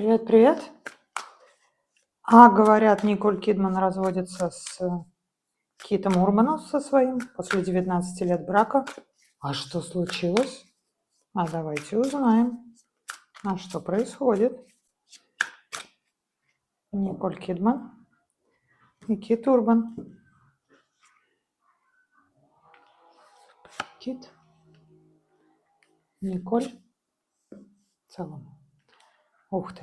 Привет, привет. Говорят, Николь Кидман разводится с Китом Урбаном со своим после 19 лет брака. А что случилось? Давайте узнаем. Что происходит? Николь Кидман и Кит Урбан. Кит, Николь, в целом. Ух ты.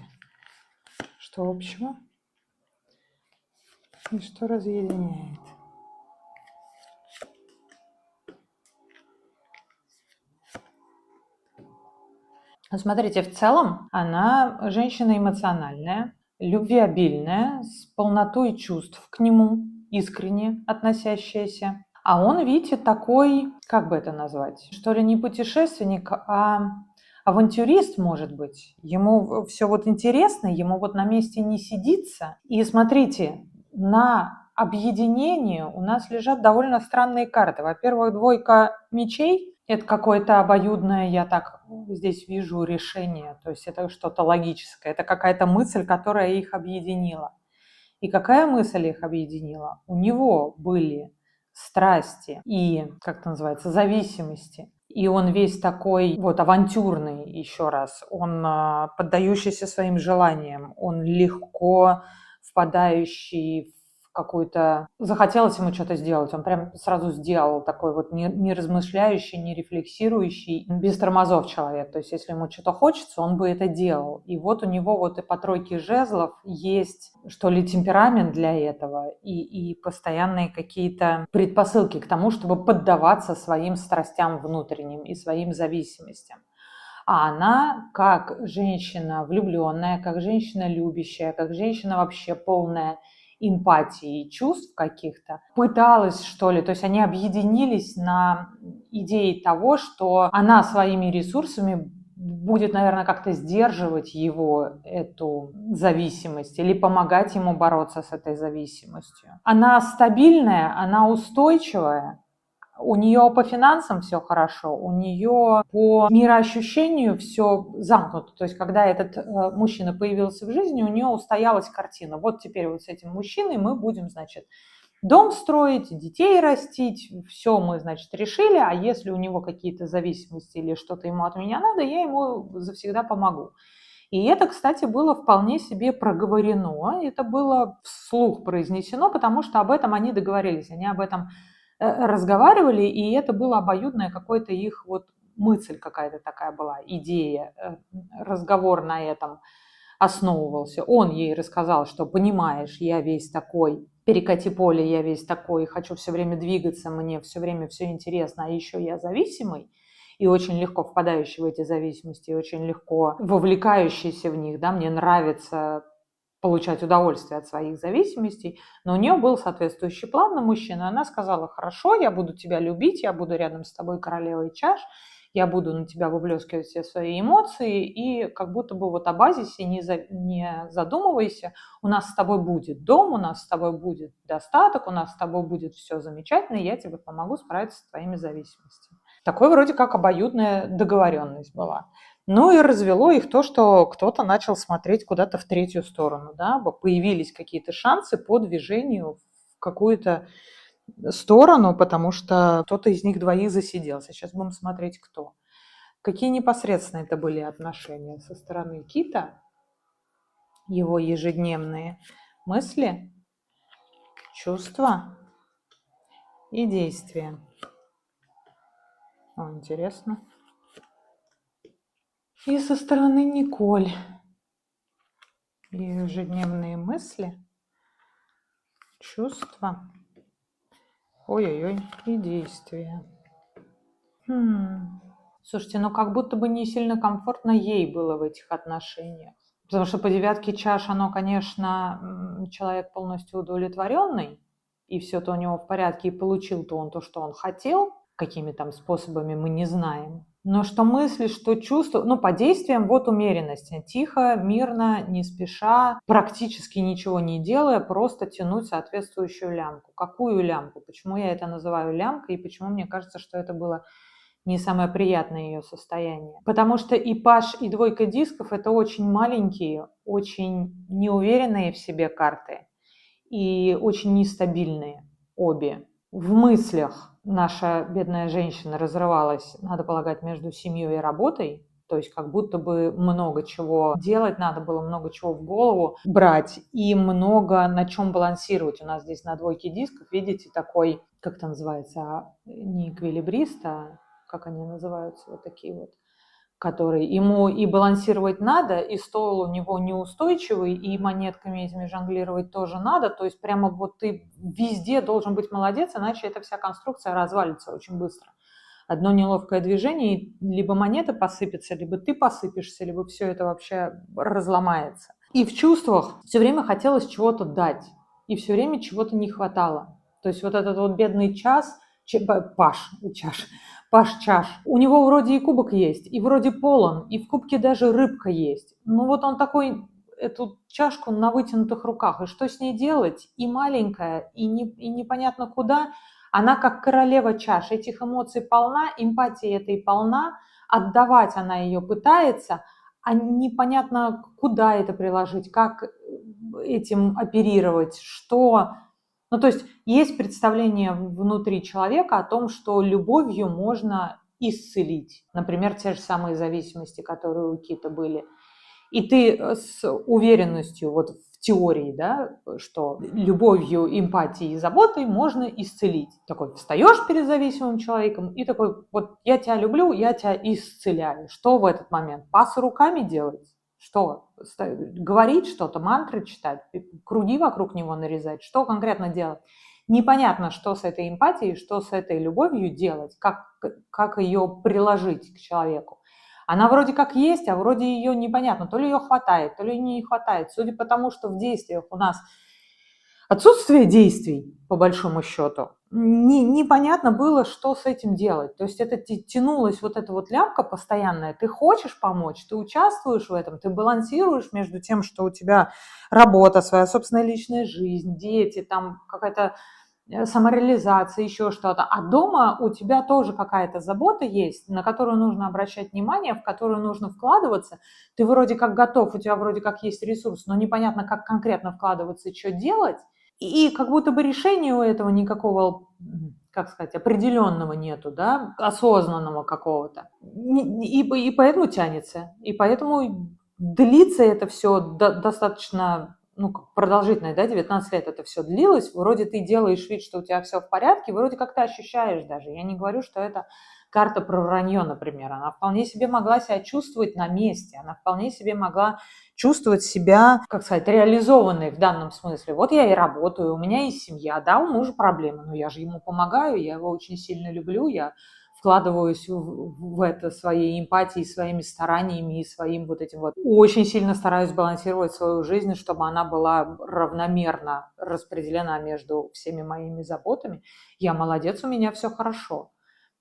Что общего? И что разъединяет? Смотрите, в целом она женщина эмоциональная, любвеобильная, с полнотой чувств к нему, искренне относящаяся. А он, видите, такой, как бы это назвать, что ли, не путешественник, а авантюрист, может быть. Ему все вот интересно, ему вот на месте не сидится. И смотрите, на объединение у нас лежат довольно странные карты. Во-первых, двойка мечей. Это какое-то обоюдное, я так здесь вижу, решение. То есть это что-то логическое. Это какая-то мысль, которая их объединила. И какая мысль их объединила? У него были страсти и, как это называется, зависимости. И он весь такой вот авантюрный, еще раз. Он поддающийся своим желаниям. Он легко впадающий в какую-то... Захотелось ему что-то сделать. Он прям сразу сделал такой вот не размышляющий, не рефлексирующий, без тормозов человек. То есть если ему что-то хочется, он бы это делал. И вот у него вот и по тройке жезлов есть, что ли, темперамент для этого и постоянные какие-то предпосылки к тому, чтобы поддаваться своим страстям внутренним и своим зависимостям. А она, как женщина влюбленная, как женщина любящая, как женщина вообще полная эмпатии и чувств каких-то, пыталась, что ли, то есть они объединились на идее того, что она своими ресурсами будет, наверное, как-то сдерживать его эту зависимость или помогать ему бороться с этой зависимостью. Она стабильная, она устойчивая, у нее по финансам все хорошо, у нее по мироощущению все замкнуто. То есть, когда этот мужчина появился в жизни, у нее устоялась картина. Вот теперь вот с этим мужчиной мы будем, значит, дом строить, детей растить, все мы, значит, решили, а если у него какие-то зависимости или что-то ему от меня надо, я ему завсегда помогу. И это, кстати, было вполне себе проговорено, это было вслух произнесено, потому что об этом они договорились, они об этом разговаривали, и это было обоюдное какое-то их вот мысль какая-то такая была, идея, разговор на этом основывался. Он ей рассказал, что понимаешь, я весь такой, перекати поле, я весь такой, хочу все время двигаться, мне все время все интересно, а еще я зависимый и очень легко впадающий в эти зависимости, и очень легко вовлекающийся в них, да, мне нравится получать удовольствие от своих зависимостей, но у нее был соответствующий план на мужчину, и она сказала: хорошо, я буду тебя любить, я буду рядом с тобой королевой чаш, я буду на тебя выплескивать все свои эмоции, и как будто бы вот о базисе не задумывайся, у нас с тобой будет дом, у нас с тобой будет достаток, у нас с тобой будет все замечательно, и я тебе помогу справиться с твоими зависимостями. Такой вроде как обоюдная договоренность была. Ну и развело их то, что кто-то начал смотреть куда-то в третью сторону, да, появились какие-то шансы по движению в какую-то сторону, потому что кто-то из них двоих засиделся. Сейчас будем смотреть, кто. Какие непосредственно это были отношения со стороны Кита, его ежедневные мысли, чувства и действия. Интересно. И со стороны Николь ее ежедневные мысли, чувства, ой-ой-ой, и действия. Слушайте, ну как будто бы не сильно комфортно ей было в этих отношениях. Потому что по девятке чаш оно, конечно, человек полностью удовлетворенный, и все-то у него в порядке, и получил-то он то, что он хотел, какими там способами мы не знаем. Но что мысли, что чувства, ну по действиям вот умеренность. Тихо, мирно, не спеша, практически ничего не делая, просто тянуть соответствующую лямку. Какую лямку? Почему я это называю лямкой, и почему мне кажется, что это было не самое приятное ее состояние. Потому что и паш, и двойка дисков – это очень маленькие, очень неуверенные в себе карты и очень нестабильные обе. В мыслях наша бедная женщина разрывалась, надо полагать, между семьей и работой. То есть как будто бы много чего делать надо было, много чего в голову брать и много на чем балансировать. У нас здесь на двойке дисков, видите, такой, как это называется, не эквилибрист, а как они называются, вот такие вот, который ему и балансировать надо, и стол у него неустойчивый, и монетками этими жонглировать тоже надо. То есть прямо вот ты везде должен быть молодец, иначе эта вся конструкция развалится очень быстро. Одно неловкое движение, и либо монета посыпется, либо ты посыпешься, либо все это вообще разломается. И в чувствах все время хотелось чего-то дать, и все время чего-то не хватало. То есть вот этот вот бедный Паш-чаш. У него вроде и кубок есть, и вроде полон, и в кубке даже рыбка есть. Ну вот он такой, эту чашку на вытянутых руках, и что с ней делать? И маленькая, и непонятно куда. Она как королева чаш, этих эмоций полна, эмпатии этой полна, отдавать она ее пытается, а непонятно, куда это приложить, как этим оперировать, что... Ну, то есть есть представление внутри человека о том, что любовью можно исцелить. Например, те же самые зависимости, которые у Кита были. И ты с уверенностью, вот в теории, да, что любовью, эмпатией и заботой можно исцелить. Такой встаешь перед зависимым человеком и такой, вот я тебя люблю, я тебя исцеляю. Что в этот момент? Пасы руками делать? Что? Говорить что-то, мантры читать, круги вокруг него нарезать? Что конкретно делать? Непонятно, что с этой эмпатией, что с этой любовью делать, как ее приложить к человеку. Она вроде как есть, а вроде ее непонятно. То ли ее хватает, то ли не хватает. Судя по тому, что в действиях у нас отсутствие действий, по большому счету, непонятно было, что с этим делать. То есть это тянулась вот эта вот лямка постоянная. Ты хочешь помочь, ты участвуешь в этом, ты балансируешь между тем, что у тебя работа, своя собственная личная жизнь, дети, там какая-то самореализация, еще что-то. А дома у тебя тоже какая-то забота есть, на которую нужно обращать внимание, в которую нужно вкладываться. Ты вроде как готов, у тебя вроде как есть ресурс, но непонятно, как конкретно вкладываться и что делать. И как будто бы решения у этого никакого, как сказать, определенного нету, да, осознанного какого-то. И поэтому тянется. И поэтому длится это все достаточно продолжительное, да, 19 лет это все длилось, вроде ты делаешь вид, что у тебя все в порядке, вроде как ты ощущаешь даже. Я не говорю, что это карта про вранье, например. Она вполне себе могла себя чувствовать на месте, она вполне себе могла чувствовать себя, как сказать, реализованной в данном смысле. Вот я и работаю, у меня есть семья, да, у мужа проблемы, но я же ему помогаю, я его очень сильно люблю, я вкладываюсь в это своей эмпатией, своими стараниями и своим вот этим вот. Очень сильно стараюсь балансировать свою жизнь, чтобы она была равномерно распределена между всеми моими заботами. Я молодец, у меня все хорошо.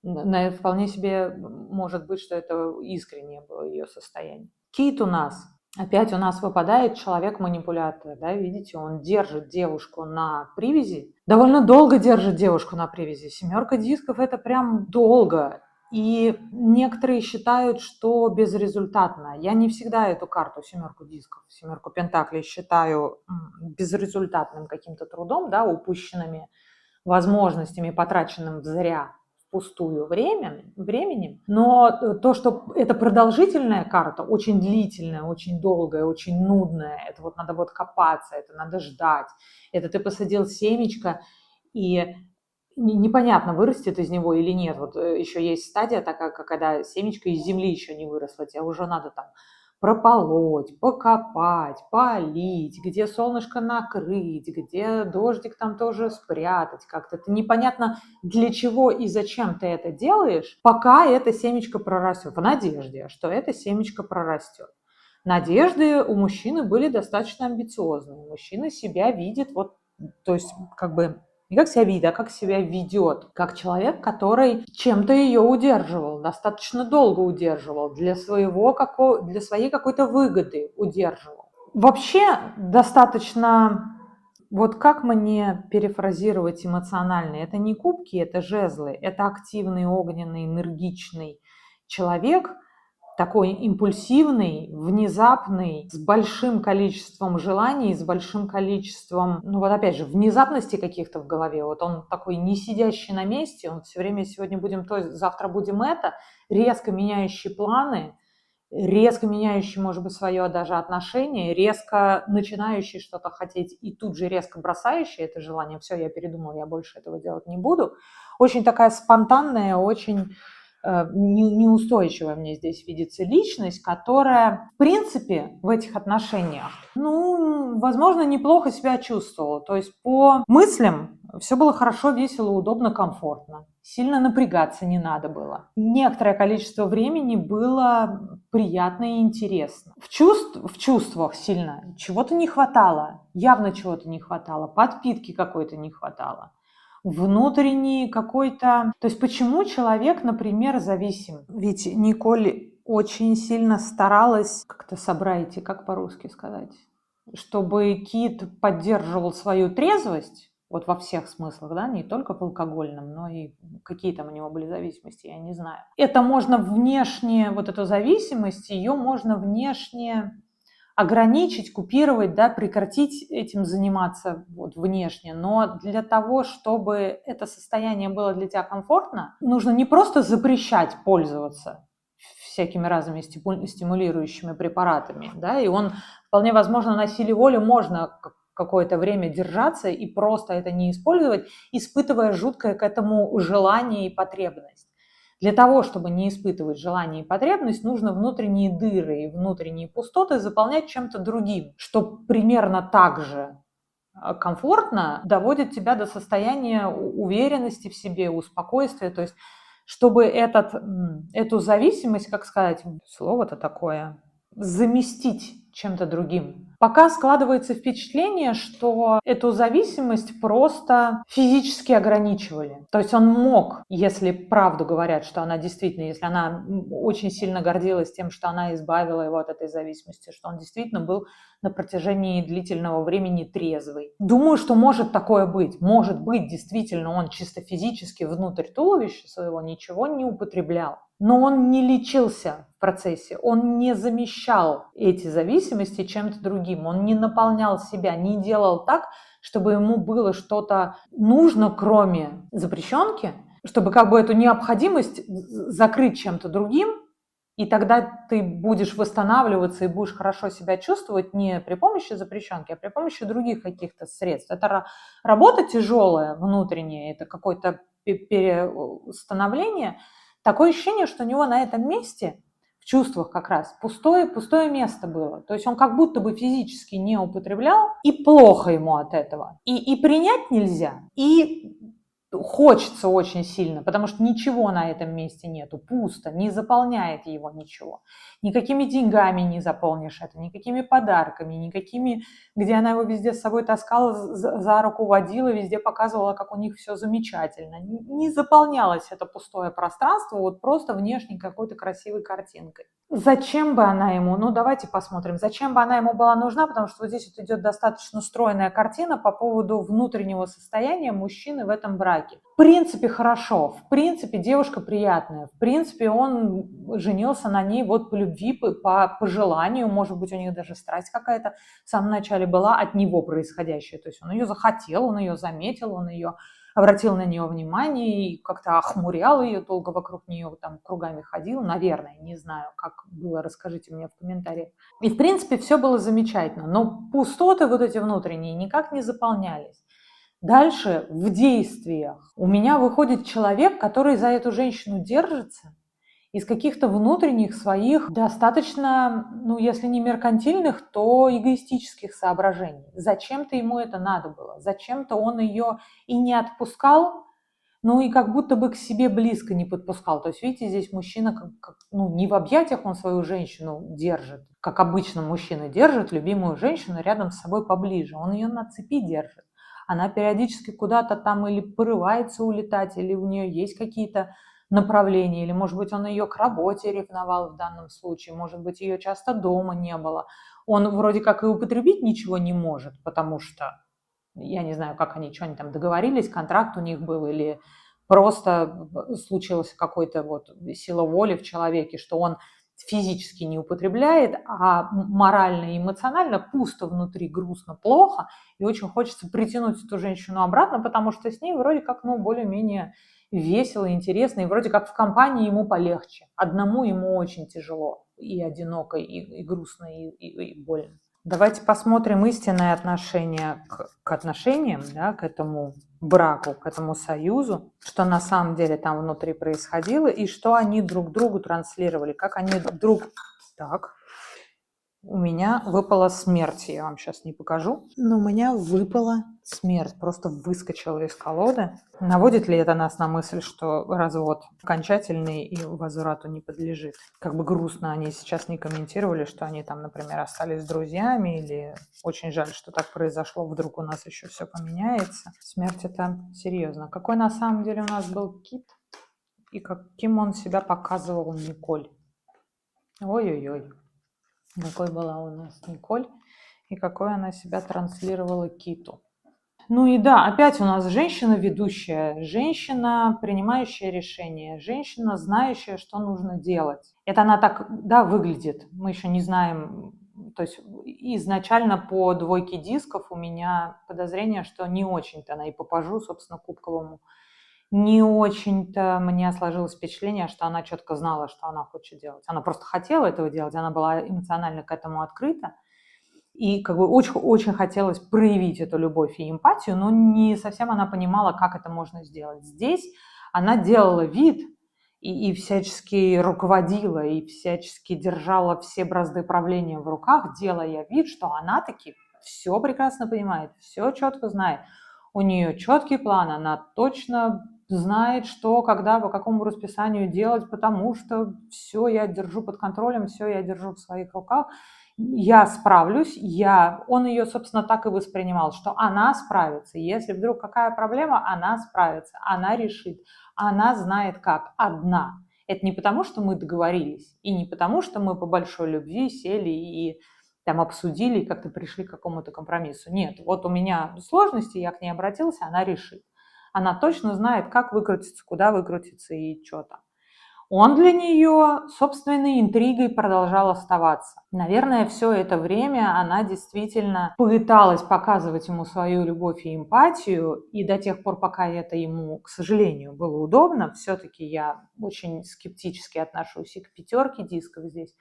Вполне себе может быть, что это искреннее было ее состояние. Кит у нас. Опять у нас выпадает человек-манипулятор, да, видите, он держит девушку на привязи, довольно долго держит девушку на привязи. 7 дисков – это прям долго. И некоторые считают, что безрезультатно. Я не всегда эту карту, 7 дисков, 7 пентаклей считаю безрезультатным каким-то трудом, да, упущенными возможностями, потраченным зря, впустую временем, но то, что это продолжительная карта, очень длительная, очень долгая, очень нудная, это вот надо вот копаться, это надо ждать, это ты посадил семечко, и непонятно, вырастет из него или нет. Вот еще есть стадия такая, когда семечко из земли еще не выросло, тебе уже надо там прополоть, покопать, полить, где солнышко накрыть, где дождик там тоже спрятать как-то. Это непонятно для чего и зачем ты это делаешь, пока это семечко прорастет. В надежде, что это семечко прорастет. Надежды у мужчины были достаточно амбициозные. Мужчина себя видит, вот, то есть как бы не как себя видит, а как себя ведет, как человек, который чем-то ее удерживал, достаточно долго удерживал, для своей какой-то выгоды удерживал. Вообще достаточно Вот как мне перефразировать эмоционально? Это не кубки, это жезлы, это активный, огненный, энергичный человек, такой импульсивный, внезапный, с большим количеством желаний, с большим количеством, ну вот опять же, внезапности каких-то в голове. Вот он такой не сидящий на месте, он все время сегодня будем то, завтра будем это, резко меняющий планы, резко меняющий, может быть, свое даже отношение, резко начинающий что-то хотеть и тут же резко бросающий это желание. Все, я передумал, я больше этого делать не буду. Очень такая спонтанная, очень неустойчивая мне здесь видится личность, которая, в принципе, в этих отношениях, ну, возможно, неплохо себя чувствовала. То есть по мыслям все было хорошо, весело, удобно, комфортно. Сильно напрягаться не надо было. Некоторое количество времени было приятно и интересно. В чувствах сильно чего-то не хватало, явно чего-то не хватало, подпитки какой-то не хватало. Внутренний какой-то... То есть почему человек, например, зависим? Ведь Николь очень сильно старалась как-то собрать, как по-русски сказать, чтобы Кит поддерживал свою трезвость, вот во всех смыслах, да, не только в алкогольном, но и какие там у него были зависимости, я не знаю. Это можно внешне, вот эту зависимость, ее можно внешне ограничить, купировать, да, прекратить этим заниматься вот внешне. Но для того, чтобы это состояние было для тебя комфортно, нужно не просто запрещать пользоваться всякими разными стимулирующими препаратами, да, и он вполне возможно на силе воли можно какое-то время держаться и просто это не использовать, испытывая жуткое к этому желание и потребность. Для того, чтобы не испытывать желание и потребность, нужно внутренние дыры и внутренние пустоты заполнять чем-то другим, что примерно так же комфортно доводит тебя до состояния уверенности в себе, успокойствия. То есть, чтобы эту зависимость, как сказать, слово-то такое, заместить чем-то другим. Пока складывается впечатление, что эту зависимость просто физически ограничивали. То есть он мог, если правду говорят, что она действительно, если она очень сильно гордилась тем, что она избавила его от этой зависимости, что он действительно был на протяжении длительного времени трезвый. Думаю, что может такое быть. Может быть, действительно, он чисто физически внутрь туловища своего ничего не употреблял. Но он не лечился в процессе, он не замещал эти зависимости чем-то другим, он не наполнял себя, не делал так, чтобы ему было что-то нужно, кроме запрещенки, чтобы как бы эту необходимость закрыть чем-то другим, и тогда ты будешь восстанавливаться и будешь хорошо себя чувствовать не при помощи запрещенки, а при помощи других каких-то средств. Это работа тяжелая внутренняя, это какое-то перестановление. Такое ощущение, что у него на этом месте, в чувствах как раз, пустое место было. То есть он как будто бы физически не употреблял, и плохо ему от этого. И принять нельзя, и хочется очень сильно, потому что ничего на этом месте нету, пусто, не заполняет его ничего. Никакими деньгами не заполнишь это, никакими подарками, никакими, где она его везде с собой таскала, за руку водила, везде показывала, как у них все замечательно. Не заполнялось это пустое пространство вот просто внешней какой-то красивой картинкой. Зачем бы она ему, ну давайте посмотрим, зачем бы она ему была нужна, потому что вот здесь вот идет достаточно стройная картина по поводу внутреннего состояния мужчины в этом браке. В принципе, хорошо, в принципе, девушка приятная, в принципе, он женился на ней вот по любви, по желанию, может быть, у них даже страсть какая-то в самом начале была от него происходящая, то есть он ее захотел, он ее заметил, он ее обратил на нее внимание и как-то охмурял ее, долго вокруг нее там кругами ходил, наверное, не знаю, как было, расскажите мне в комментариях. И, в принципе, все было замечательно, но пустоты вот эти внутренние никак не заполнялись. Дальше в действиях у меня выходит человек, который за эту женщину держится, из каких-то внутренних своих достаточно, ну, если не меркантильных, то эгоистических соображений. Зачем-то ему это надо было, зачем-то он ее и не отпускал, ну и как будто бы к себе близко не подпускал. То есть, видите, здесь мужчина, ну, не в объятиях он свою женщину держит, как обычно мужчина держит любимую женщину рядом с собой поближе. Он ее на цепи держит. Она периодически куда-то там или порывается улетать, или у нее есть какие-то направления, или, может быть, он ее к работе ревновал в данном случае, может быть, ее часто дома не было. Он вроде как и употребить ничего не может, потому что Я не знаю, как они, что они там договорились, контракт у них был, или просто случилась какой-то вот сила воли в человеке, что он физически не употребляет, а морально и эмоционально пусто внутри, грустно, плохо, и очень хочется притянуть эту женщину обратно, потому что с ней вроде как, ну, более-менее весело, интересно, и вроде как в компании ему полегче. Одному ему очень тяжело, и одиноко, и грустно, и больно. Давайте посмотрим истинное отношение к отношениям, да, к этому браку, к этому союзу, что на самом деле там внутри происходило, и что они друг другу транслировали, как они друг... Так, у меня выпала смерть, я вам сейчас не покажу, но у меня выпала смерть, просто выскочила из колоды. Наводит ли это нас на мысль, что развод окончательный и возврату не подлежит? Как бы грустно они сейчас не комментировали, что они там, например, остались с друзьями, или очень жаль, что так произошло, вдруг у нас еще все поменяется. Смерть — это серьезно. Какой на самом деле у нас был Кит и каким он себя показывал Николь? Ой-ой-ой. Какой была у нас Николь и какой она себя транслировала Киту. Ну и да, опять у нас женщина ведущая, женщина, принимающая решения, женщина, знающая, что нужно делать. Это она так, да, выглядит. Мы еще не знаем, то есть изначально по двойке дисков у меня подозрение, что не очень-то она и по пажу, собственно, кубковому, не очень-то мне сложилось впечатление, что она четко знала, что она хочет делать. Она просто хотела этого делать, она была эмоционально к этому открыта. И как бы очень хотелось проявить эту любовь и эмпатию, но не совсем она понимала, как это можно сделать. Здесь она делала вид и всячески руководила, и всячески держала все бразды правления в руках, делая вид, что она таки все прекрасно понимает, все четко знает. У нее четкий план, она точно знает, что, когда, по какому расписанию делать, потому что все я держу под контролем, все я держу в своих руках, я справлюсь, он ее, собственно, так и воспринимал, что она справится. Если вдруг какая проблема, она справится, она решит, она знает как, одна. Это не потому, что мы договорились, и не потому, что мы по большой любви сели и там обсудили и как-то пришли к какому-то компромиссу. Нет, вот у меня сложности, я к ней обратился, она решит. Она точно знает, как выкрутиться, куда выкрутиться и что там. Он для нее собственной интригой продолжал оставаться. Наверное, все это время она действительно пыталась показывать ему свою любовь и эмпатию, и до тех пор, пока это ему, к сожалению, было удобно, все-таки я очень скептически отношусь и к пятерке дисков здесь,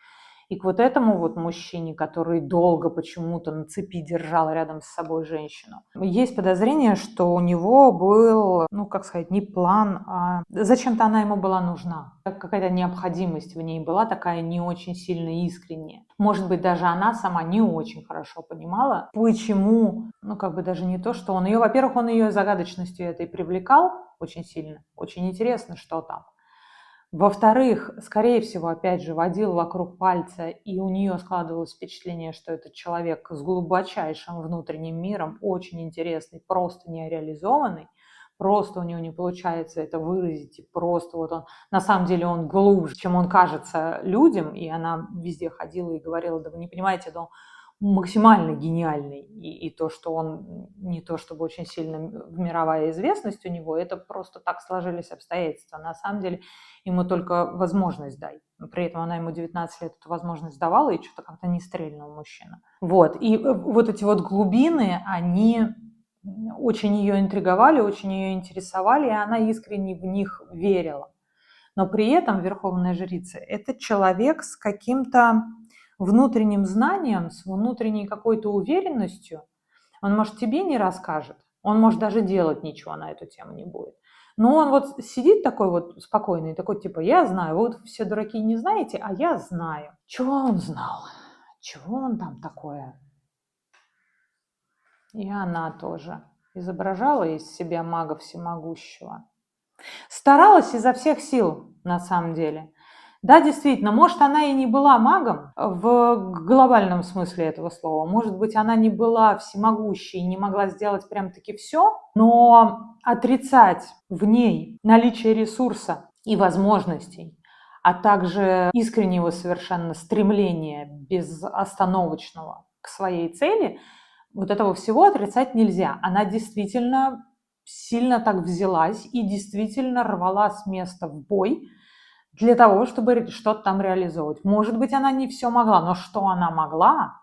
и к вот этому вот мужчине, который долго почему-то на цепи держал рядом с собой женщину. Есть подозрение, что у него был, ну, как сказать, не план, а зачем-то она ему была нужна. Какая-то необходимость в ней была такая не очень сильно искренняя. Может быть, даже она сама не очень хорошо понимала, почему, ну, как бы даже не то, что он ее, во-первых, он ее загадочностью этой привлекал очень сильно. Очень интересно, что там. Во-вторых, скорее всего, опять же, водил вокруг пальца, и у нее складывалось впечатление, что этот человек с глубочайшим внутренним миром, очень интересный, просто нереализованный, просто у него не получается это выразить, и просто вот он, на самом деле он глубже, чем он кажется людям, и она везде ходила и говорила, да вы не понимаете, да он максимально гениальный, и то, что он не то чтобы очень сильно мировая известность у него, это просто так сложились обстоятельства. На самом деле ему только возможность дай. При этом она ему 19 лет эту возможность давала, и что-то как-то не стрельнул мужчина. Вот. И вот эти вот глубины, они очень ее интриговали, очень ее интересовали, и она искренне в них верила. Но при этом верховная жрица – это человек с каким-то внутренним знанием, с внутренней какой-то уверенностью. Он, может, тебе не расскажет, он, может, даже делать ничего на эту тему не будет. Но он вот сидит такой вот спокойный, такой типа, я знаю, вы вот все дураки не знаете, а я знаю. Чего он знал? Чего он там такое? И она тоже изображала из себя мага всемогущего. Старалась изо всех сил, на самом деле. Да, действительно, может, она и не была магом в глобальном смысле этого слова. Может быть, она не была всемогущей и не могла сделать прям-таки все, но отрицать в ней наличие ресурса и возможностей, а также искреннего совершенно стремления безостановочного к своей цели, Вот этого всего отрицать нельзя. Она действительно сильно так взялась и действительно рвала с места в бой для того, чтобы что-то там реализовывать. Может быть, она не все могла, но что она могла,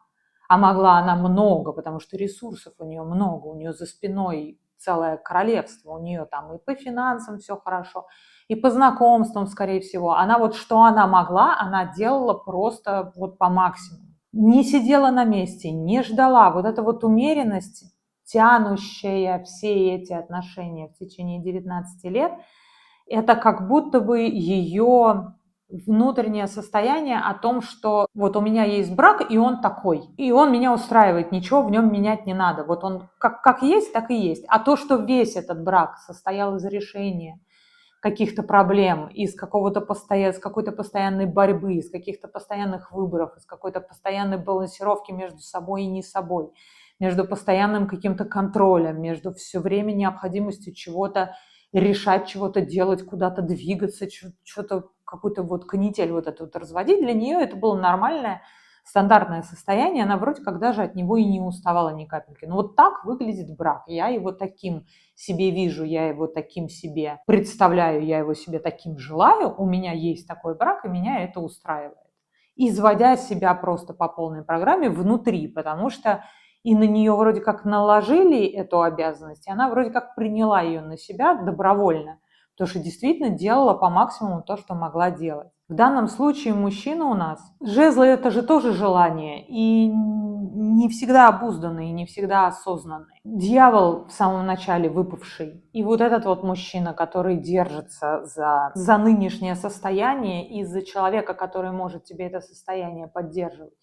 а могла она много, потому что ресурсов у нее много, у нее за спиной целое королевство, у нее там и по финансам все хорошо, и по знакомствам, скорее всего. Она вот что она могла, она делала просто вот по максимуму. Не сидела на месте, не ждала. Вот эта вот умеренность, тянущая все эти отношения в течение 19 лет, это как будто бы ее внутреннее состояние о том, что вот у меня есть брак, и он такой, и он меня устраивает, ничего в нем менять не надо. Вот он как есть, так и есть. А то, что весь этот брак состоял из решения каких-то проблем, из с какой-то постоянной борьбы, из каких-то постоянных выборов, из какой-то постоянной балансировки между собой и не собой, между постоянным каким-то контролем, между все время необходимостью чего-то решать, чего-то делать, куда-то двигаться, что-то, какую-то вот канитель вот эту вот разводить. Для нее это было нормальное, стандартное состояние. Она вроде как даже от него и не уставала ни капельки. Но вот так выглядит брак. Я его таким себе вижу, я его таким себе представляю, я его себе таким желаю. У меня есть такой брак, и меня это устраивает. Изводя себя просто по полной программе внутри, потому что и на нее вроде как наложили эту обязанность, и она вроде как приняла ее на себя добровольно, потому что действительно делала по максимуму то, что могла делать. В данном случае мужчина у нас, жезлы это же тоже желание, и не всегда обузданный, и не всегда осознанный. Дьявол в самом начале выпавший, и вот этот вот мужчина, который держится за нынешнее состояние, и за человека, который может тебе это состояние поддерживать.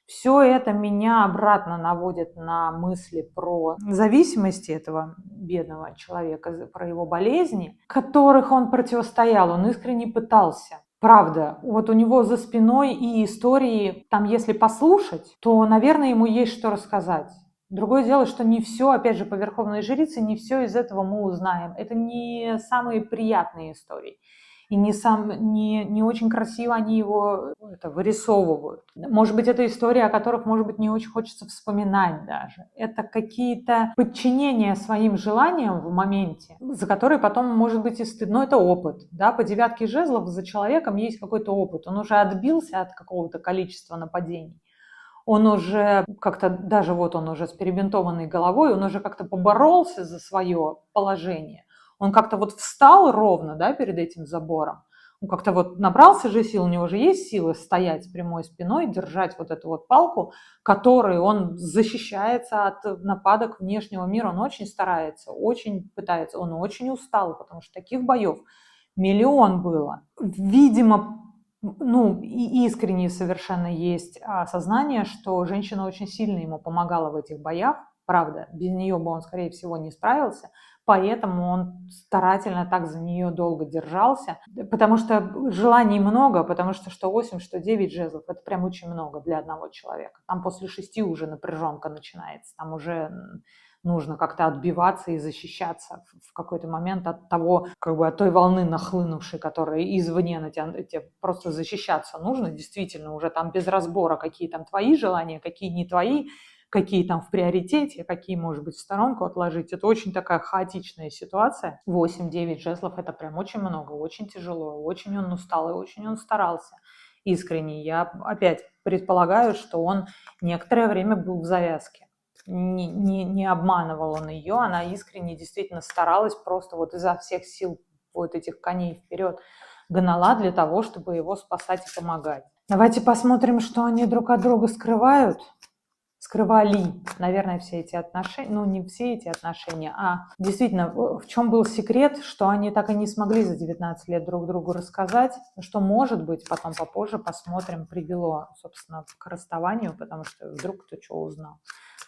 Все это меня обратно наводит на мысли про зависимости этого бедного человека, про его болезни, которых он противостоял, он искренне пытался. Правда, вот у него за спиной и истории, там если послушать, то, наверное, ему есть что рассказать. Другое дело, что не все, опять же, по Верховной Жрице, не все из этого мы узнаем. Это не самые приятные истории и не очень красиво они его это вырисовывают. Может быть, это истории, о которых, может быть, не очень хочется вспоминать даже. Это какие-то подчинения своим желаниям в моменте, за которые потом может быть и стыдно. Но это опыт. Да? По девятке жезлов за человеком есть какой-то опыт. Он уже отбился от какого-то количества нападений. Он уже как-то, даже вот он уже с перебинтованной головой, он уже как-то поборолся за свое положение. Он как-то вот встал ровно, да, перед этим забором. Он как-то вот набрался же сил, у него же есть силы стоять прямой спиной, держать вот эту вот палку, которой он защищается от нападок внешнего мира. Он очень старается, очень пытается, он очень устал, потому что таких боев миллион было. Видимо, ну, и искренне совершенно есть осознание, что женщина очень сильно ему помогала в этих боях. Правда, без нее бы он, скорее всего, не справился. Поэтому он старательно так за нее долго держался. Потому что желаний много, потому что 8, что 9 жезлов, это прям очень много для одного человека. Там после 6 уже напряженка начинается. Там уже нужно как-то отбиваться и защищаться в какой-то момент от того, как бы от той волны нахлынувшей, которая извне на тебя, тебе просто защищаться нужно, действительно, уже там без разбора, какие там твои желания, какие не твои, какие там в приоритете, какие, может быть, в сторонку отложить. Это очень такая хаотичная ситуация. 8-9 жезлов – это прям очень много, очень тяжело, очень он устал и очень он старался искренне. Я опять предполагаю, что он некоторое время был в завязке. Не обманывал он ее, она искренне действительно старалась просто вот изо всех сил вот этих коней вперед гнала для того, чтобы его спасать и помогать. Давайте посмотрим, что они друг от друга скрывают. Скрывали, наверное, все эти отношения, ну не все эти отношения, а действительно, в чем был секрет, что они так и не смогли за 19 лет друг другу рассказать, что, может быть, потом попозже посмотрим, привело, собственно, к расставанию, потому что вдруг кто что узнал.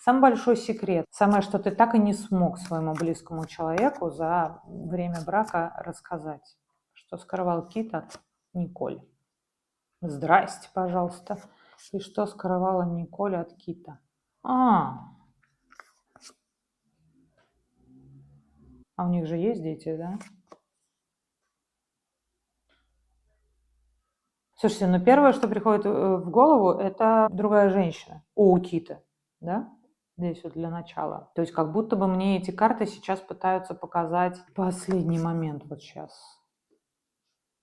Самый большой секрет, самое, что ты так и не смог своему близкому человеку за время брака рассказать, что скрывал Кит от Николь. Здрасте, пожалуйста. И что скрывала Николь от Кита? А у них же есть дети, да? Слушайте, ну первое, что приходит в голову, это другая женщина у Кита, да? Здесь вот для начала. То есть как будто бы мне эти карты сейчас пытаются показать последний момент вот сейчас.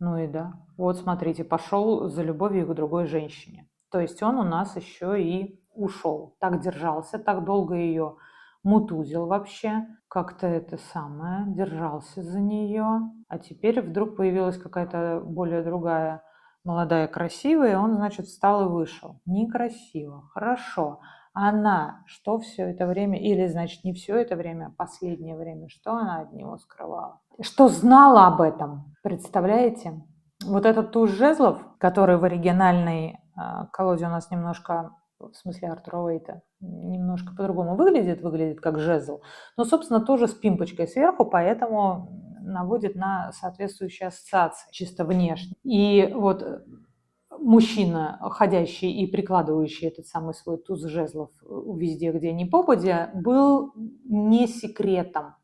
Ну и да. Вот смотрите, пошел за любовью к другой женщине. То есть он у нас еще и ушел. Так держался, так долго ее мутузил вообще. Как-то это самое, держался за нее. А теперь вдруг появилась какая-то более другая молодая, красивая, и он, значит, встал и вышел. Некрасиво, хорошо. Она, что все это время, или, значит, не все это время, а последнее время, что она от него скрывала? Что знала об этом, представляете? Вот этот туз жезлов, который в оригинальной колоде у нас немножко, в смысле Артура Уэйта, немножко по-другому выглядит как жезл, но, собственно, тоже с пимпочкой сверху, поэтому наводит на соответствующие ассоциации, чисто внешне. И вот мужчина, ходящий и прикладывающий этот самый свой туз жезлов везде, где ни попадя, был не секретом.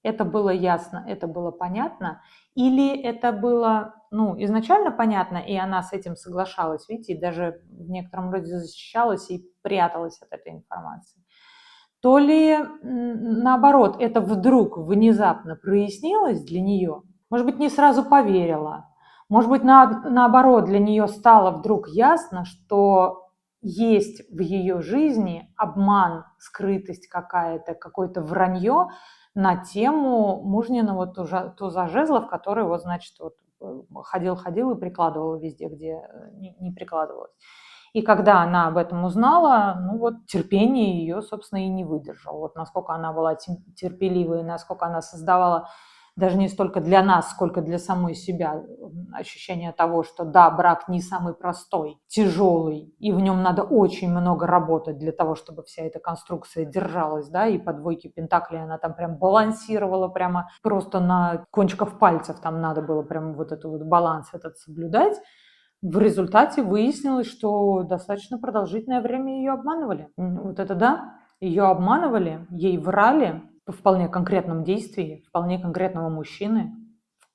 Это было ясно, это было понятно. Или это было изначально понятно, и она с этим соглашалась, видите, и даже в некотором роде защищалась и пряталась от этой информации. То ли, наоборот, это вдруг внезапно прояснилось для нее, может быть, не сразу поверила, может быть, наоборот, для нее стало вдруг ясно, что есть в ее жизни обман, скрытость какая-то, какое-то вранье на тему мужниного туза жезлов, который вот, значит, вот ходил и прикладывал везде, где не прикладывалось. И когда она об этом узнала, терпение ее, собственно, и не выдержало. Вот насколько она была терпеливой, насколько она создавала даже не столько для нас, сколько для самой себя ощущение того, что да, брак не самый простой, тяжелый, и в нем надо очень много работать для того, чтобы вся эта конструкция держалась, да, и по двойке пентаклей она там прям балансировала прямо просто на кончиках пальцев, там надо было прям вот этот вот баланс этот соблюдать. В результате выяснилось, что достаточно продолжительное время ее обманывали. Вот это да, ее обманывали, ей врали по вполне конкретном действии, вполне конкретного мужчины,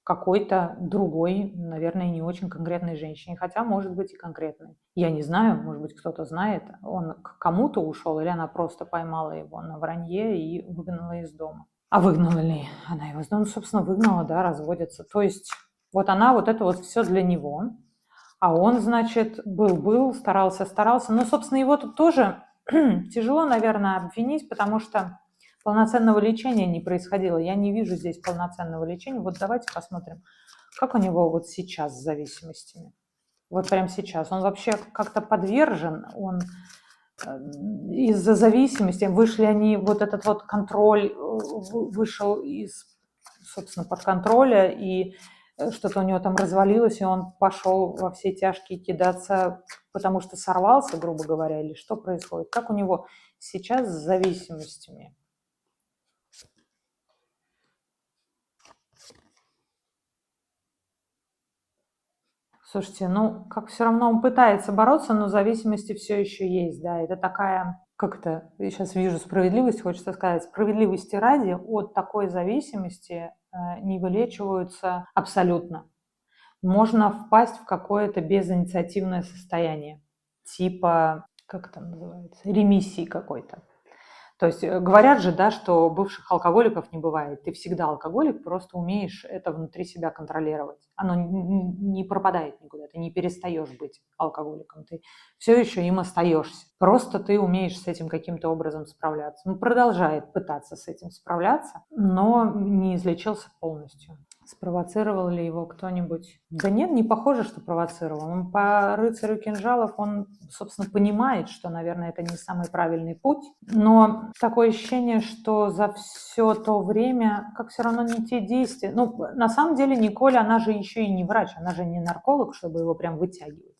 какой-то другой, наверное, не очень конкретной женщине, хотя, может быть, и конкретной. Я не знаю, может быть, кто-то знает, он к кому-то ушел, или она просто поймала его на вранье и выгнала из дома. А выгнала ли она его из дома? Собственно, выгнала, да, разводится. То есть вот она вот это вот все для него. А он, значит, был, старался. Но, собственно, его тут тоже тяжело, наверное, обвинить, потому что полноценного лечения не происходило. Я не вижу здесь полноценного лечения. Вот давайте посмотрим, как у него вот сейчас с зависимостями. Вот прямо сейчас. Он вообще как-то подвержен, он из-за зависимости, вышли они, вот этот вот контроль вышел из, собственно, под контроля, и что-то у него там развалилось, и он пошел во все тяжкие кидаться, потому что сорвался, грубо говоря, или что происходит? Как у него сейчас с зависимостями? Слушайте, как все равно он пытается бороться, но зависимости все еще есть, да, это такая, как это, я сейчас вижу справедливость, хочется сказать, справедливости ради, от такой зависимости не вылечиваются абсолютно. Можно впасть в какое-то безинициативное состояние, типа, как это называется, ремиссии какой-то. То есть говорят же, да, что бывших алкоголиков не бывает. Ты всегда алкоголик, просто умеешь это внутри себя контролировать. Оно не пропадает никуда, ты не перестаешь быть алкоголиком, ты все еще им остаешься. Просто ты умеешь с этим каким-то образом справляться. Он продолжает пытаться с этим справляться, но не излечился полностью. Спровоцировал ли его кто-нибудь? Да нет, не похоже, что провоцировал. Он по рыцарю кинжалов, он, собственно, понимает, что, наверное, это не самый правильный путь. Но такое ощущение, что за все то время, как все равно не те действия. На самом деле, Николь, она же еще и не врач, она же не нарколог, чтобы его прям вытягивать.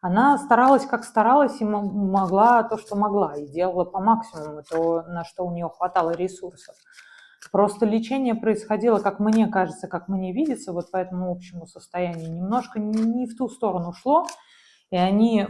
Она старалась, как старалась, и могла то, что могла, и делала по максимуму то, на что у нее хватало ресурсов. Просто лечение происходило, как мне кажется, как мне видится, вот по этому общему состоянию, немножко не в ту сторону шло. И они,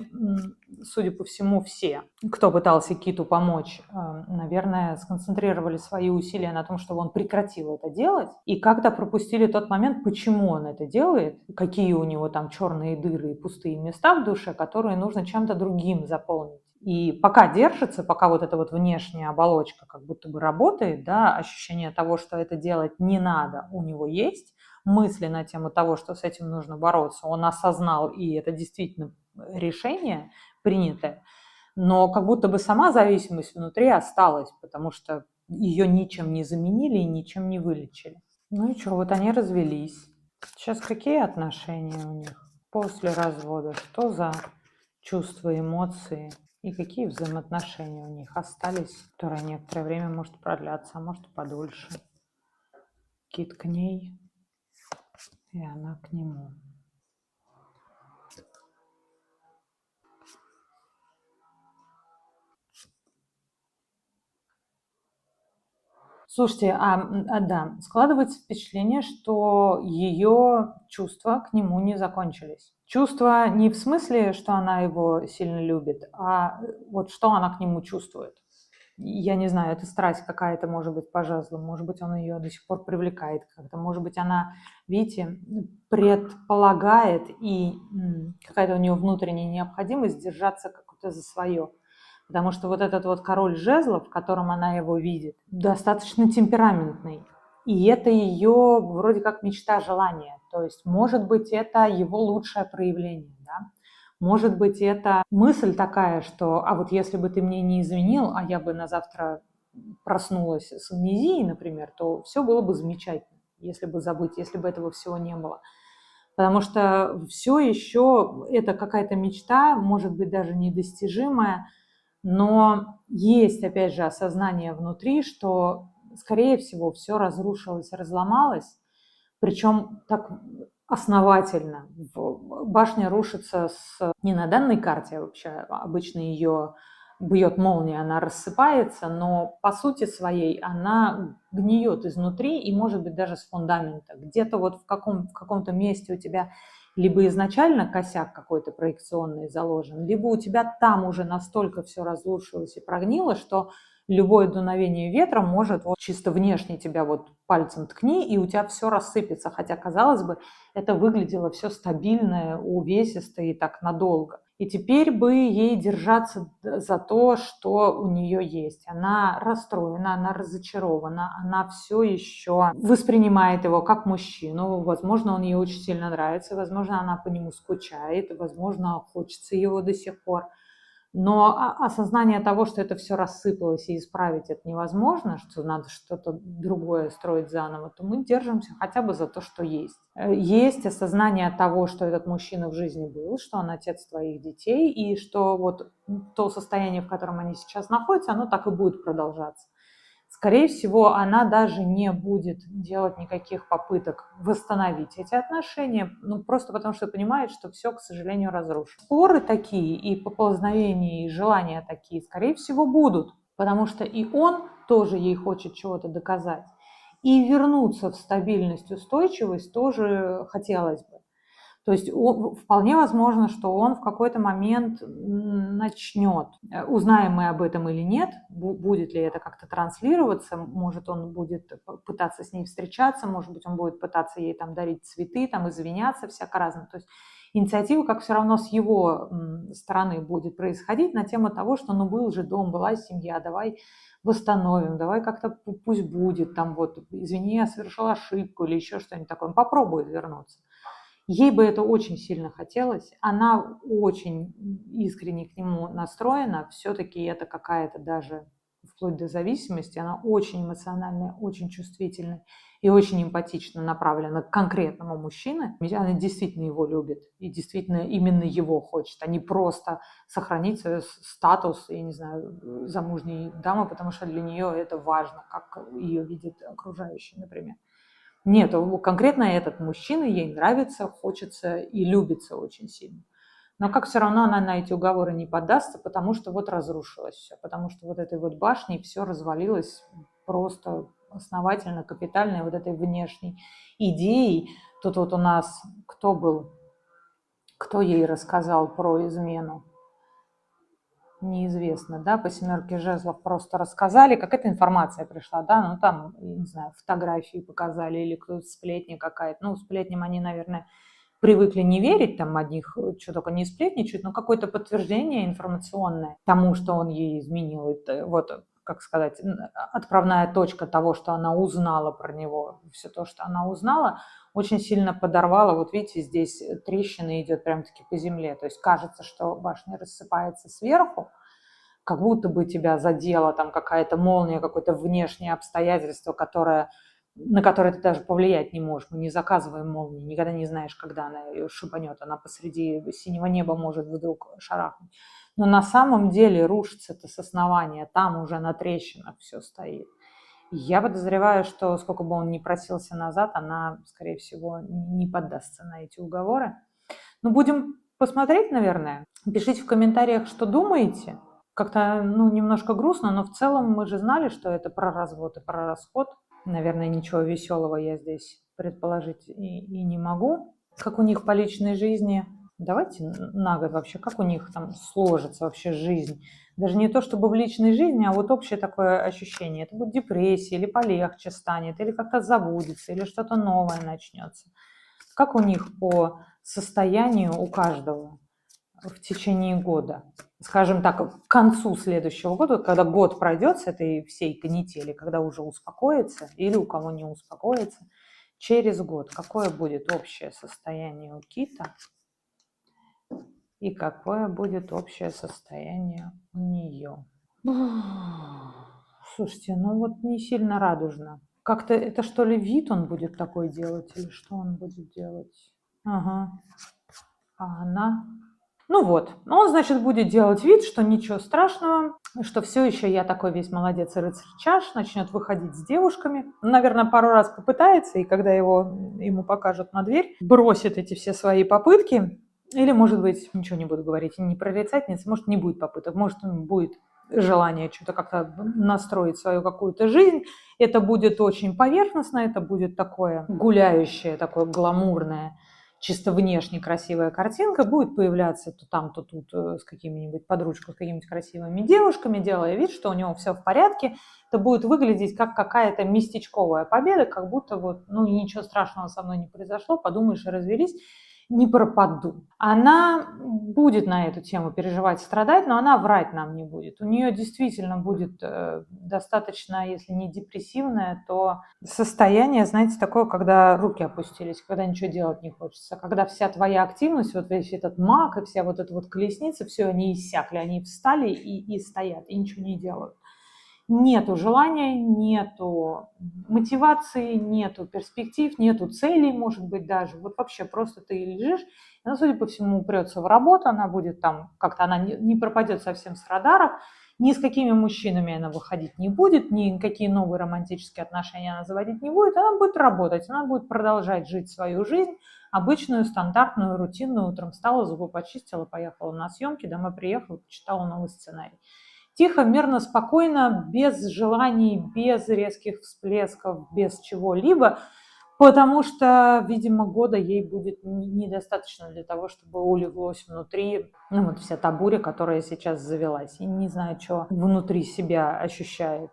судя по всему, все, кто пытался Киту помочь, наверное, сконцентрировали свои усилия на том, чтобы он прекратил это делать, и как-то пропустили тот момент, почему он это делает, какие у него там черные дыры и пустые места в душе, которые нужно чем-то другим заполнить. И пока держится, пока вот эта вот внешняя оболочка как будто бы работает, да, ощущение того, что это делать не надо, у него есть, мысли на тему того, что с этим нужно бороться, он осознал, и это действительно решение принятое, но как будто бы сама зависимость внутри осталась, потому что ее ничем не заменили и ничем не вылечили. Ну и что, вот они развелись. Сейчас какие отношения у них после развода? Что за чувства, эмоции и какие взаимоотношения у них остались, которые некоторое время может продляться, а может и подольше. Кит к ней, и она к нему. Слушайте, да, складывается впечатление, что ее чувства к нему не закончились. Чувства не в смысле, что она его сильно любит, а вот что она к нему чувствует. Я не знаю, это страсть какая-то, может быть, по жезлам, может быть, он ее до сих пор привлекает как-то, может быть, она, видите, предполагает, и какая-то у нее внутренняя необходимость держаться как-то за свое. Потому что вот этот вот король жезлов, в котором она его видит, достаточно темпераментный. И это ее вроде как мечта, желание. То есть, может быть, это его лучшее проявление, да? Может быть, это мысль такая, что, а вот если бы ты мне не изменил, а я бы на завтра проснулась с амнезией, например, то все было бы замечательно, если бы забыть, если бы этого всего не было. Потому что все еще это какая-то мечта, может быть, даже недостижимая, но есть, опять же, осознание внутри, что, скорее всего, все разрушилось, разломалось, причем так основательно. Башня рушится не на данной карте вообще, обычно ее бьет молния, она рассыпается, но по сути своей она гниет изнутри и, может быть, даже с фундамента. Где-то вот в каком-то месте у тебя либо изначально косяк какой-то проекционный заложен, либо у тебя там уже настолько все разрушилось и прогнило, что любое дуновение ветра может вот чисто внешне тебя вот пальцем ткни, и у тебя все рассыпется. Хотя, казалось бы, это выглядело все стабильное, увесисто и так надолго. И теперь бы ей держаться за то, что у нее есть. Она расстроена, она разочарована, она все еще воспринимает его как мужчину. Возможно, он ей очень сильно нравится, возможно, она по нему скучает, возможно, хочется его до сих пор. Но осознание того, что это все рассыпалось и исправить это невозможно, что надо что-то другое строить заново, то мы держимся хотя бы за то, что есть. Есть осознание того, что этот мужчина в жизни был, что он отец твоих детей, и что вот то состояние, в котором они сейчас находятся, оно так и будет продолжаться. Скорее всего, она даже не будет делать никаких попыток восстановить эти отношения, ну, просто потому что понимает, что все, к сожалению, разрушено. Споры такие, и поползновения, и желания такие, скорее всего, будут, потому что и он тоже ей хочет чего-то доказать. И вернуться в стабильность, устойчивость тоже хотелось бы. То есть вполне возможно, что он в какой-то момент начнет. Узнаем мы об этом или нет, будет ли это как-то транслироваться, может он будет пытаться с ней встречаться, может быть он будет пытаться ей там дарить цветы, там извиняться, всяко разно. То есть инициатива как все равно с его стороны будет происходить на тему того, что ну был же дом, была семья, давай восстановим, давай как-то пусть будет, там вот, извини, я совершил ошибку или еще что-нибудь такое, он попробует вернуться. Ей бы это очень сильно хотелось. Она очень искренне к нему настроена. Все-таки это какая-то даже вплоть до зависимости. Она очень эмоциональная, очень чувствительная и очень эмпатично направлена к конкретному мужчине. Она действительно его любит и действительно именно его хочет, а не просто сохранить свой статус, я не знаю, замужней дамы, потому что для нее это важно, как ее видят окружающие, например. Нет, конкретно этот мужчина ей нравится, хочется и любится очень сильно. Но как все равно она на эти уговоры не поддастся, потому что вот разрушилось все, потому что вот этой вот башней все развалилось просто основательно, капитально, и вот этой внешней идеей. Тут вот у нас кто был, кто ей рассказал про измену? Неизвестно, да, по семерке жезлов просто рассказали, как эта информация пришла, да, ну там, я не знаю, фотографии показали или кто-то сплетня какая-то, ну, сплетням они, наверное, привыкли не верить, там одних что только не сплетничают, но какое-то подтверждение информационное тому, что он ей изменил. Это, вот, как сказать, отправная точка того, что она узнала про него, все то, что она узнала, очень сильно подорвало. Вот видите, здесь трещина идет прям-таки по земле. То есть кажется, что башня рассыпается сверху, как будто бы тебя задело там какая-то молния, какое-то внешнее обстоятельство, на которое ты даже повлиять не можешь. Мы не заказываем молнии, никогда не знаешь, когда она ее шибанет. Она посреди синего неба может вдруг шарахнуть. Но на самом деле рушится это с основания, там уже на трещинах все стоит. Я подозреваю, что сколько бы он ни просился назад, она, скорее всего, не поддастся на эти уговоры. Ну, будем посмотреть, наверное. Пишите в комментариях, что думаете. Как-то, немножко грустно, но в целом мы же знали, что это про развод и про расход. Наверное, ничего веселого я здесь предположить и не могу. Как у них по личной жизни? Давайте на год вообще, как у них там сложится вообще жизнь? Даже не то, чтобы в личной жизни, а вот общее такое ощущение. Это будет депрессия, или полегче станет, или как-то забудется, или что-то новое начнется. Как у них по состоянию у каждого в течение года? Скажем так, к концу следующего года, когда год пройдет с этой всей канители, когда уже успокоится, или у кого не успокоится, через год какое будет общее состояние у Кита и какое будет общее состояние у нее? Слушайте, вот не сильно радужно. Как-то это что ли вид он будет такой делать, или что он будет делать? Ага. А она... он, значит, будет делать вид, что ничего страшного, что все еще я такой весь молодец и рыцарь чаш, начнет выходить с девушками. Наверное, пару раз попытается, и когда ему покажут на дверь, бросит эти все свои попытки. Или, может быть, ничего не буду говорить, не прорицательница, может, не будет попыток, может, будет желание что-то как-то настроить свою какую-то жизнь. Это будет очень поверхностно, это будет такое гуляющее, такое гламурное, чисто внешне красивая картинка, будет появляться то там, то тут с какими-нибудь под ручку, с какими-нибудь красивыми девушками, делая вид, что у него все в порядке. Это будет выглядеть как какая-то местечковая победа, как будто ничего страшного со мной не произошло, подумаешь, развелись, не пропаду. Она будет на эту тему переживать, страдать, но она врать нам не будет. У нее действительно будет достаточно, если не депрессивное, то состояние, знаете, такое, когда руки опустились, когда ничего делать не хочется, когда вся твоя активность, вот весь этот маг и вся вот эта вот колесница, все, они иссякли, они встали и стоят, и ничего не делают. Нету желания, нету мотивации, нету перспектив, нету целей, может быть, даже. Вот вообще просто ты лежишь, она, судя по всему, упрется в работу, она будет там, как-то она не пропадет совсем с радаров, ни с какими мужчинами она выходить не будет, никакие новые романтические отношения она заводить не будет, она будет работать, она будет продолжать жить свою жизнь, обычную, стандартную, рутинную. Утром встала, зубы почистила, поехала на съемки, домой приехала, почитала новый сценарий. Тихо, мирно, спокойно, без желаний, без резких всплесков, без чего-либо, потому что, видимо, года ей будет недостаточно для того, чтобы улеглось внутри, вся та буря, которая сейчас завелась. И не знаю, что внутри себя ощущает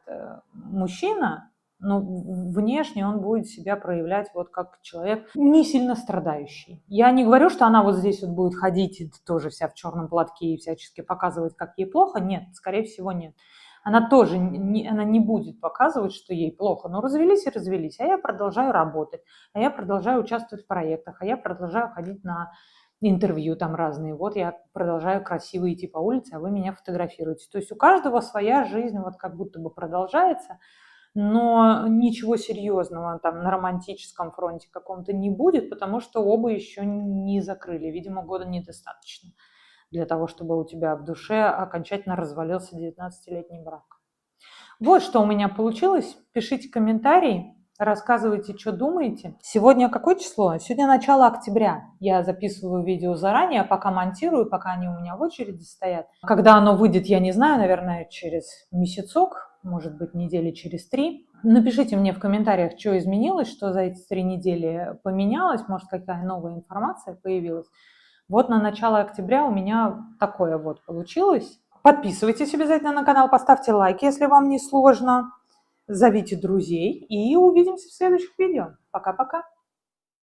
мужчина, но внешне он будет себя проявлять вот как человек не сильно страдающий. Я не говорю, что она вот здесь вот будет ходить и тоже вся в черном платке и всячески показывать, как ей плохо. Нет, скорее всего, нет. Она тоже она не будет показывать, что ей плохо. Но развелись и развелись. А я продолжаю работать, а я продолжаю участвовать в проектах, а я продолжаю ходить на интервью там разные. Вот я продолжаю красиво идти по улице, а вы меня фотографируете. То есть у каждого своя жизнь вот как будто бы продолжается, но ничего серьезного там на романтическом фронте каком-то не будет, потому что оба еще не закрыли. Видимо, года недостаточно для того, чтобы у тебя в душе окончательно развалился 19-летний брак. Вот что у меня получилось. Пишите комментарии, рассказывайте, что думаете. Сегодня какое число? Сегодня начало октября. Я записываю видео заранее, пока монтирую, пока они у меня в очереди стоят. Когда оно выйдет, я не знаю, наверное, через месяцок, может быть, недели через 3. Напишите мне в комментариях, что изменилось, что за эти 3 недели поменялось, может, какая новая информация появилась. Вот на начало октября у меня такое вот получилось. Подписывайтесь обязательно на канал, поставьте лайк, если вам не сложно. Зовите друзей и увидимся в следующих видео. Пока-пока.